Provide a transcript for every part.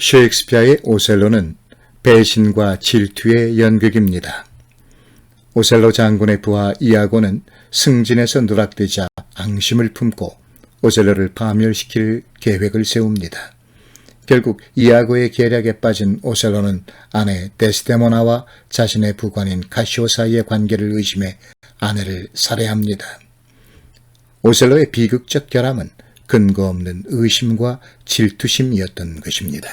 셰익스피어의 오셀로는 배신과 질투의 연극입니다. 오셀로 장군의 부하 이아고는 승진에서 누락되자 앙심을 품고 오셀로를 파멸시킬 계획을 세웁니다. 결국 이아고의 계략에 빠진 오셀로는 아내 데스데모나와 자신의 부관인 카시오 사이의 관계를 의심해 아내를 살해합니다. 오셀로의 비극적 결함은 근거 없는 의심과 질투심이었던 것입니다.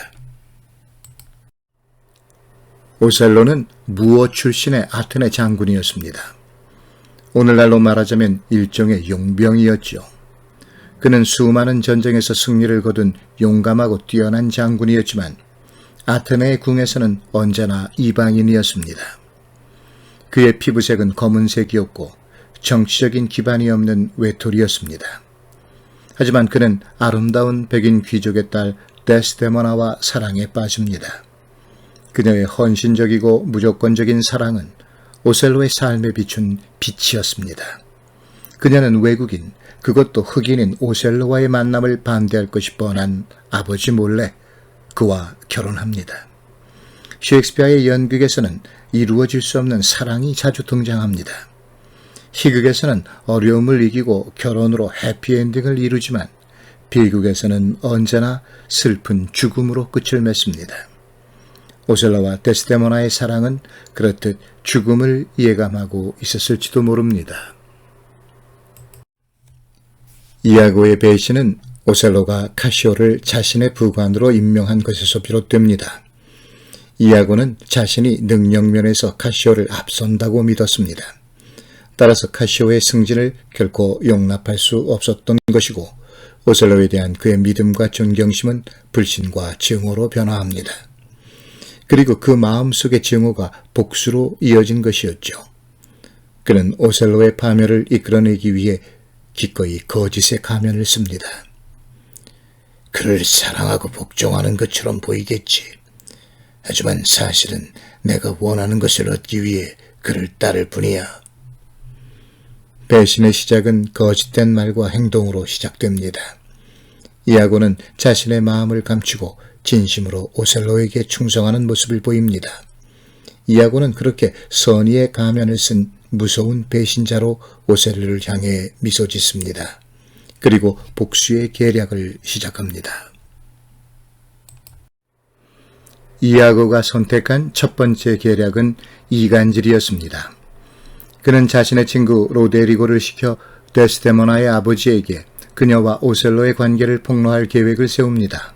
오셀로는 무어 출신의 아테네 장군이었습니다. 오늘날로 말하자면 일종의 용병이었죠. 그는 수많은 전쟁에서 승리를 거둔 용감하고 뛰어난 장군이었지만 아테네의 궁에서는 언제나 이방인이었습니다. 그의 피부색은 검은색이었고 정치적인 기반이 없는 외톨이였습니다. 하지만 그는 아름다운 백인 귀족의 딸 데스데모나와 사랑에 빠집니다. 그녀의 헌신적이고 무조건적인 사랑은 오셀로의 삶에 비춘 빛이었습니다. 그녀는 외국인, 그것도 흑인인 오셀로와의 만남을 반대할 것이 뻔한 아버지 몰래 그와 결혼합니다. 셰익스피어의 연극에서는 이루어질 수 없는 사랑이 자주 등장합니다. 희극에서는 어려움을 이기고 결혼으로 해피엔딩을 이루지만 비극에서는 언제나 슬픈 죽음으로 끝을 맺습니다. 오셀로와 데스데모나의 사랑은 그렇듯 죽음을 예감하고 있었을지도 모릅니다. 이아고의 배신은 오셀로가 카시오를 자신의 부관으로 임명한 것에서 비롯됩니다. 이아고는 자신이 능력면에서 카시오를 앞선다고 믿었습니다. 따라서 카시오의 승진을 결코 용납할 수 없었던 것이고 오셀로에 대한 그의 믿음과 존경심은 불신과 증오로 변화합니다. 그리고 그 마음속의 증오가 복수로 이어진 것이었죠. 그는 오셀로의 파멸을 이끌어내기 위해 기꺼이 거짓의 가면을 씁니다. 그를 사랑하고 복종하는 것처럼 보이겠지. 하지만 사실은 내가 원하는 것을 얻기 위해 그를 따를 뿐이야. 배신의 시작은 거짓된 말과 행동으로 시작됩니다. 이아고는 자신의 마음을 감추고 진심으로 오셀로에게 충성하는 모습을 보입니다. 이아고는 그렇게 선의의 가면을 쓴 무서운 배신자로 오셀로를 향해 미소 짓습니다. 그리고 복수의 계략을 시작합니다. 이아고가 선택한 첫 번째 계략은 이간질이었습니다. 그는 자신의 친구 로데리고를 시켜 데스데모나의 아버지에게 그녀와 오셀로의 관계를 폭로할 계획을 세웁니다.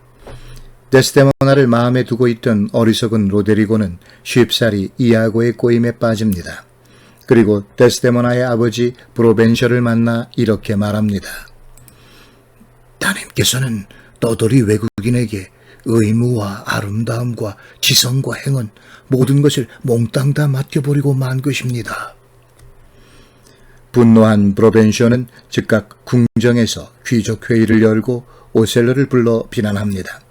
데스데모나를 마음에 두고 있던 어리석은 로데리고는 쉽사리 이아고의 꼬임에 빠집니다. 그리고 데스데모나의 아버지 브로벤셔를 만나 이렇게 말합니다. 따님께서는 떠돌이 외국인에게 의무와 아름다움과 지성과 행운 모든 것을 몽땅 다 맡겨버리고 만 것입니다. 분노한 브로벤셔는 즉각 궁정에서 귀족회의를 열고 오셀로를 불러 비난합니다.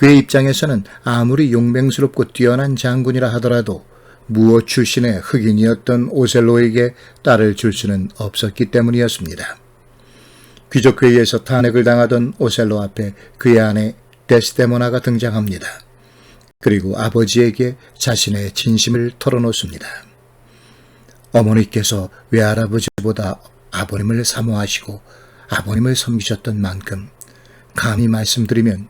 그의 입장에서는 아무리 용맹스럽고 뛰어난 장군이라 하더라도 무어 출신의 흑인이었던 오셀로에게 딸을 줄 수는 없었기 때문이었습니다. 귀족회의에서 탄핵을 당하던 오셀로 앞에 그의 아내 데스데모나가 등장합니다. 그리고 아버지에게 자신의 진심을 털어놓습니다. 어머니께서 외할아버지보다 아버님을 사모하시고 아버님을 섬기셨던 만큼 감히 말씀드리면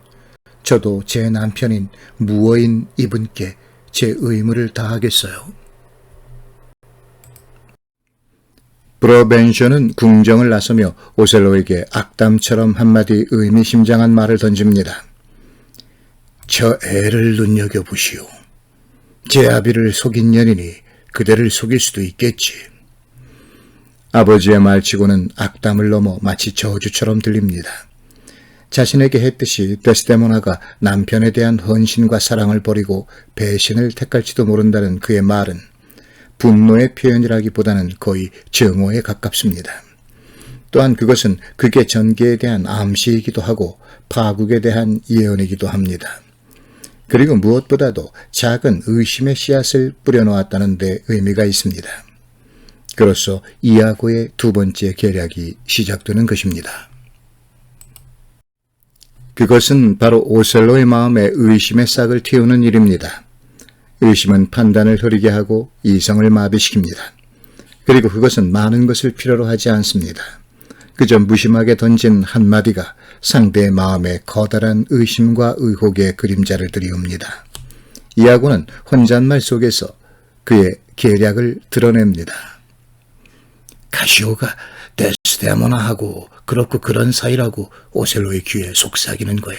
저도 제 남편인 무어인 이분께 제 의무를 다하겠어요. 브로벤셔는 궁정을 나서며 오셀로에게 악담처럼 한마디 의미심장한 말을 던집니다. 저 애를 눈여겨보시오. 제 아비를 속인 년이니 그대를 속일 수도 있겠지. 아버지의 말치고는 악담을 넘어 마치 저주처럼 들립니다. 자신에게 했듯이 데스데모나가 남편에 대한 헌신과 사랑을 버리고 배신을 택할지도 모른다는 그의 말은 분노의 표현이라기보다는 거의 증오에 가깝습니다. 또한 그것은 극의 전개에 대한 암시이기도 하고 파국에 대한 예언이기도 합니다. 그리고 무엇보다도 작은 의심의 씨앗을 뿌려놓았다는 데 의미가 있습니다. 그로써 이아고의 두 번째 계략이 시작되는 것입니다. 그것은 바로 오셀로의 마음에 의심의 싹을 틔우는 일입니다. 의심은 판단을 흐리게 하고 이성을 마비시킵니다. 그리고 그것은 많은 것을 필요로 하지 않습니다. 그저 무심하게 던진 한마디가 상대의 마음에 커다란 의심과 의혹의 그림자를 들이웁니다. 이아고는 혼잣말 속에서 그의 계략을 드러냅니다. 카시오가 데스데모나하고 그렇고 그런 사이라고 오셀로의 귀에 속삭이는 거야.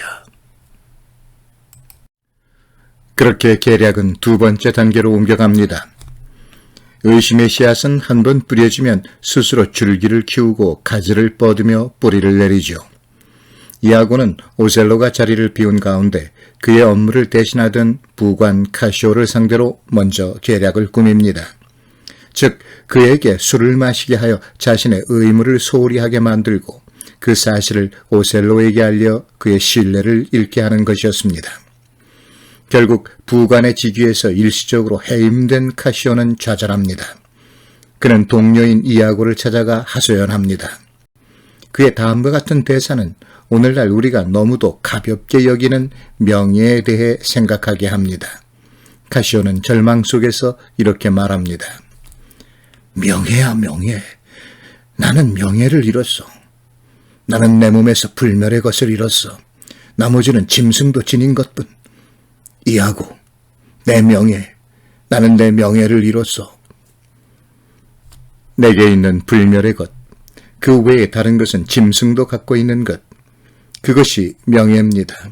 그렇게 계략은 두 번째 단계로 옮겨갑니다. 의심의 씨앗은 한번 뿌려지면 스스로 줄기를 키우고 가지를 뻗으며 뿌리를 내리죠. 이아고는 오셀로가 자리를 비운 가운데 그의 업무를 대신하던 부관 카시오를 상대로 먼저 계략을 꾸밉니다. 즉 그에게 술을 마시게 하여 자신의 의무를 소홀히 하게 만들고 그 사실을 오셀로에게 알려 그의 신뢰를 잃게 하는 것이었습니다. 결국 부관의 직위에서 일시적으로 해임된 카시오는 좌절합니다. 그는 동료인 이아고를 찾아가 하소연합니다. 그의 다음과 같은 대사는 오늘날 우리가 너무도 가볍게 여기는 명예에 대해 생각하게 합니다. 카시오는 절망 속에서 이렇게 말합니다. 명예야 명예. 나는 명예를 잃었어. 나는 내 몸에서 불멸의 것을 잃었어. 나머지는 짐승도 지닌 것뿐. 이하고 내 명예. 나는 내 명예를 잃었어. 내게 있는 불멸의 것. 그 외에 다른 것은 짐승도 갖고 있는 것. 그것이 명예입니다.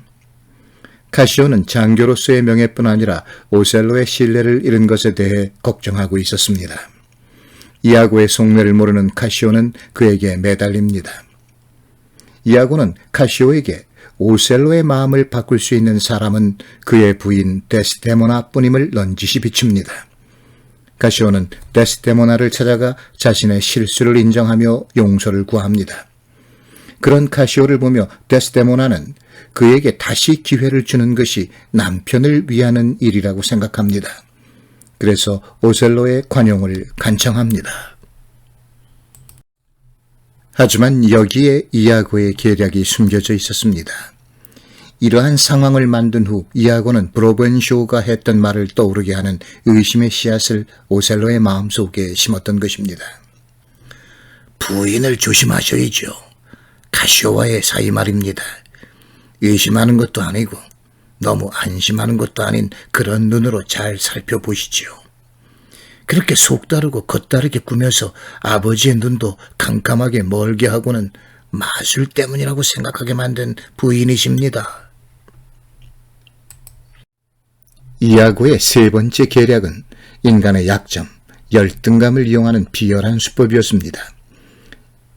카시오는 장교로서의 명예뿐 아니라 오셀로의 신뢰를 잃은 것에 대해 걱정하고 있었습니다. 이아고의 속내를 모르는 카시오는 그에게 매달립니다. 이아고는 카시오에게 오셀로의 마음을 바꿀 수 있는 사람은 그의 부인 데스데모나뿐임을 넌지시 비춥니다. 카시오는 데스데모나를 찾아가 자신의 실수를 인정하며 용서를 구합니다. 그런 카시오를 보며 데스데모나는 그에게 다시 기회를 주는 것이 남편을 위하는 일이라고 생각합니다. 그래서 오셀로의 관용을 간청합니다. 하지만 여기에 이아고의 계략이 숨겨져 있었습니다. 이러한 상황을 만든 후 이아고는 브로벤쇼가 했던 말을 떠오르게 하는 의심의 씨앗을 오셀로의 마음속에 심었던 것입니다. 부인을 조심하셔야죠. 카시오와의 사이 말입니다. 의심하는 것도 아니고 너무 안심하는 것도 아닌 그런 눈으로 잘 살펴보시지요. 그렇게 속다르고 겉다르게 꾸며서 아버지의 눈도 깜깜하게 멀게 하고는 마술 때문이라고 생각하게 만든 부인이십니다. 이아고의 세 번째 계략은 인간의 약점, 열등감을 이용하는 비열한 수법이었습니다.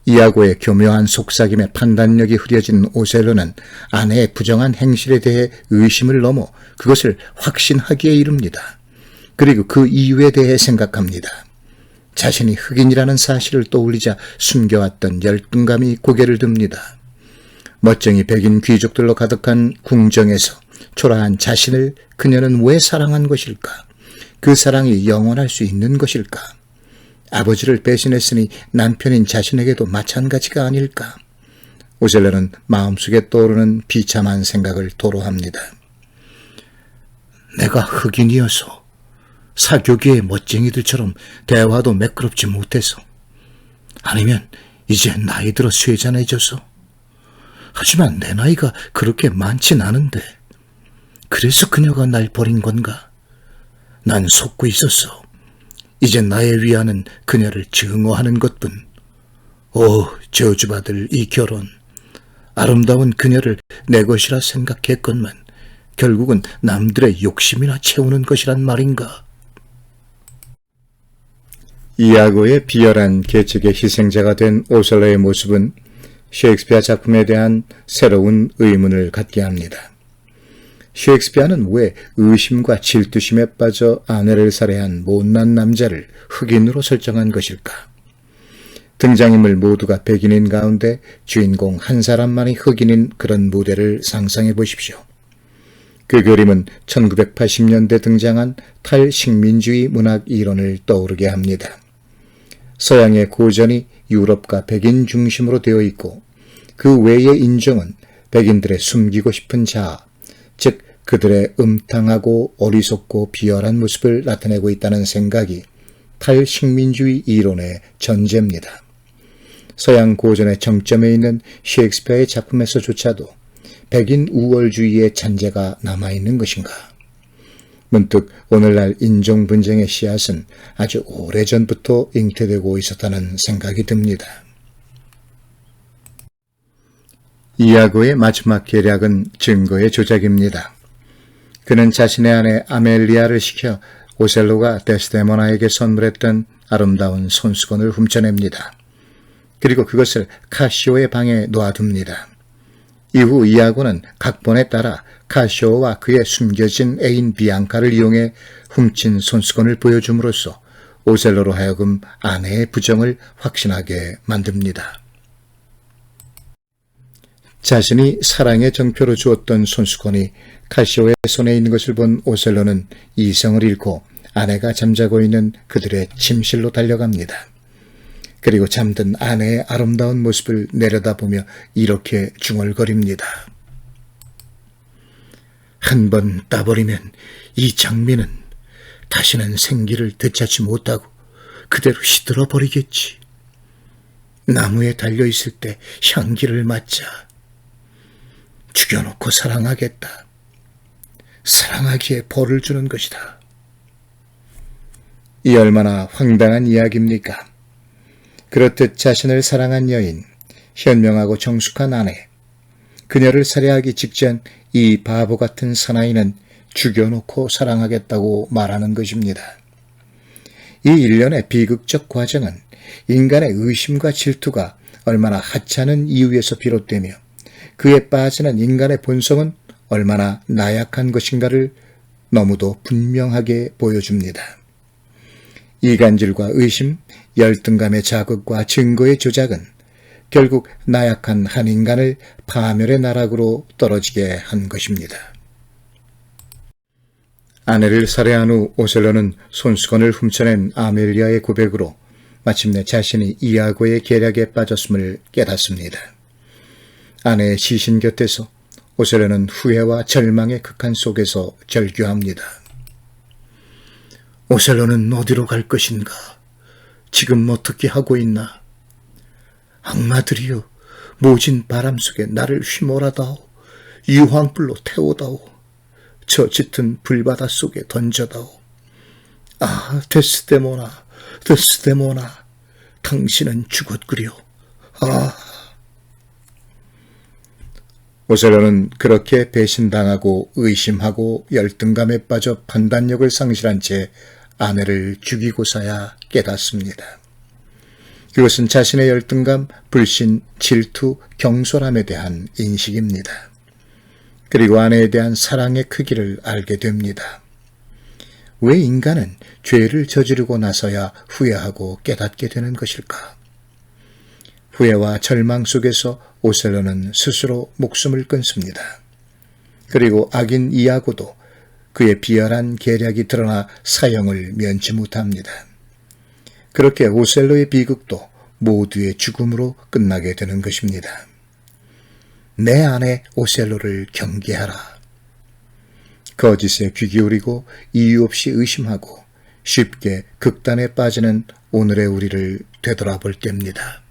이아고의 교묘한 속삭임에 판단력이 흐려진 오셀로는 아내의 부정한 행실에 대해 의심을 넘어 그것을 확신하기에 이릅니다. 그리고 그 이유에 대해 생각합니다. 자신이 흑인이라는 사실을 떠올리자 숨겨왔던 열등감이 고개를 듭니다. 멋쟁이 백인 귀족들로 가득한 궁정에서 초라한 자신을 그녀는 왜 사랑한 것일까? 그 사랑이 영원할 수 있는 것일까? 아버지를 배신했으니 남편인 자신에게도 마찬가지가 아닐까? 오셀로는 마음속에 떠오르는 비참한 생각을 토로합니다. 내가 흑인이어서 사교계의 멋쟁이들처럼 대화도 매끄럽지 못해서, 아니면 이제 나이 들어 쇠잔해져서. 하지만 내 나이가 그렇게 많진 않은데 그래서 그녀가 날 버린 건가? 난 속고 있었어. 이제 나의 위안은 그녀를 증오하는 것뿐. 오, 저주받을 이 결혼. 아름다운 그녀를 내 것이라 생각했건만 결국은 남들의 욕심이나 채우는 것이란 말인가? 이아고의 비열한 계책의 희생자가 된 오셀로의 모습은 셰익스피어 작품에 대한 새로운 의문을 갖게 합니다. 셰익스피어는 왜 의심과 질투심에 빠져 아내를 살해한 못난 남자를 흑인으로 설정한 것일까? 등장인물 모두가 백인인 가운데 주인공 한 사람만이 흑인인 그런 무대를 상상해 보십시오. 그 그림은 1980년대 등장한 탈식민주의 문학 이론을 떠오르게 합니다. 서양의 고전이 유럽과 백인 중심으로 되어 있고 그 외의 인종은 백인들의 숨기고 싶은 자아, 즉 그들의 음탕하고 어리석고 비열한 모습을 나타내고 있다는 생각이 탈식민주의 이론의 전제입니다. 서양 고전의 정점에 있는 셰익스피어의 작품에서조차도 백인 우월주의의 잔재가 남아있는 것인가? 문득 오늘날 인종분쟁의 씨앗은 아주 오래전부터 잉태되고 있었다는 생각이 듭니다. 이아고의 마지막 계략은 증거의 조작입니다. 그는 자신의 아내 아멜리아를 시켜 오셀로가 데스데모나에게 선물했던 아름다운 손수건을 훔쳐냅니다. 그리고 그것을 카시오의 방에 놓아둡니다. 이후 이아고는 각본에 따라 카시오와 그의 숨겨진 애인 비앙카를 이용해 훔친 손수건을 보여줌으로써 오셀로로 하여금 아내의 부정을 확신하게 만듭니다. 자신이 사랑의 정표로 주었던 손수건이 카시오의 손에 있는 것을 본 오셀로는 이성을 잃고 아내가 잠자고 있는 그들의 침실로 달려갑니다. 그리고 잠든 아내의 아름다운 모습을 내려다보며 이렇게 중얼거립니다. 한 번 따버리면 이 장미는 다시는 생기를 되찾지 못하고 그대로 시들어 버리겠지. 나무에 달려있을 때 향기를 맡자. 죽여놓고 사랑하겠다. 사랑하기에 벌을 주는 것이다. 이 얼마나 황당한 이야기입니까? 그렇듯 자신을 사랑한 여인, 현명하고 정숙한 아내, 그녀를 살해하기 직전 이 바보 같은 사나이는 죽여놓고 사랑하겠다고 말하는 것입니다. 이 일련의 비극적 과정은 인간의 의심과 질투가 얼마나 하찮은 이유에서 비롯되며 그에 빠지는 인간의 본성은 얼마나 나약한 것인가를 너무도 분명하게 보여줍니다. 이간질과 의심, 열등감의 자극과 증거의 조작은 결국 나약한 한 인간을 파멸의 나락으로 떨어지게 한 것입니다. 아내를 살해한 후 오셀로는 손수건을 훔쳐낸 아멜리아의 고백으로 마침내 자신이 이아고의 계략에 빠졌음을 깨닫습니다. 아내의 시신 곁에서 오셀로는 후회와 절망의 극한 속에서 절규합니다. 오셀로는 어디로 갈 것인가? 지금 어떻게 하고 있나? 악마들이여, 모진 바람 속에 나를 휘몰아다오. 유황불로 태우다오. 저 짙은 불바다 속에 던져다오. 아, 데스데모나, 데스데모나, 당신은 죽었구려. 아. 오셀로는 그렇게 배신당하고 의심하고 열등감에 빠져 판단력을 상실한 채 아내를 죽이고서야 깨닫습니다. 그것은 자신의 열등감, 불신, 질투, 경솔함에 대한 인식입니다. 그리고 아내에 대한 사랑의 크기를 알게 됩니다. 왜 인간은 죄를 저지르고 나서야 후회하고 깨닫게 되는 것일까? 후회와 절망 속에서 오셀로는 스스로 목숨을 끊습니다. 그리고 악인 이아고도 그의 비열한 계략이 드러나 사형을 면치 못합니다. 그렇게 오셀로의 비극도 모두의 죽음으로 끝나게 되는 것입니다. 내 아내 오셀로를 경계하라. 거짓에 귀 기울이고 이유 없이 의심하고 쉽게 극단에 빠지는 오늘의 우리를 되돌아볼 때입니다.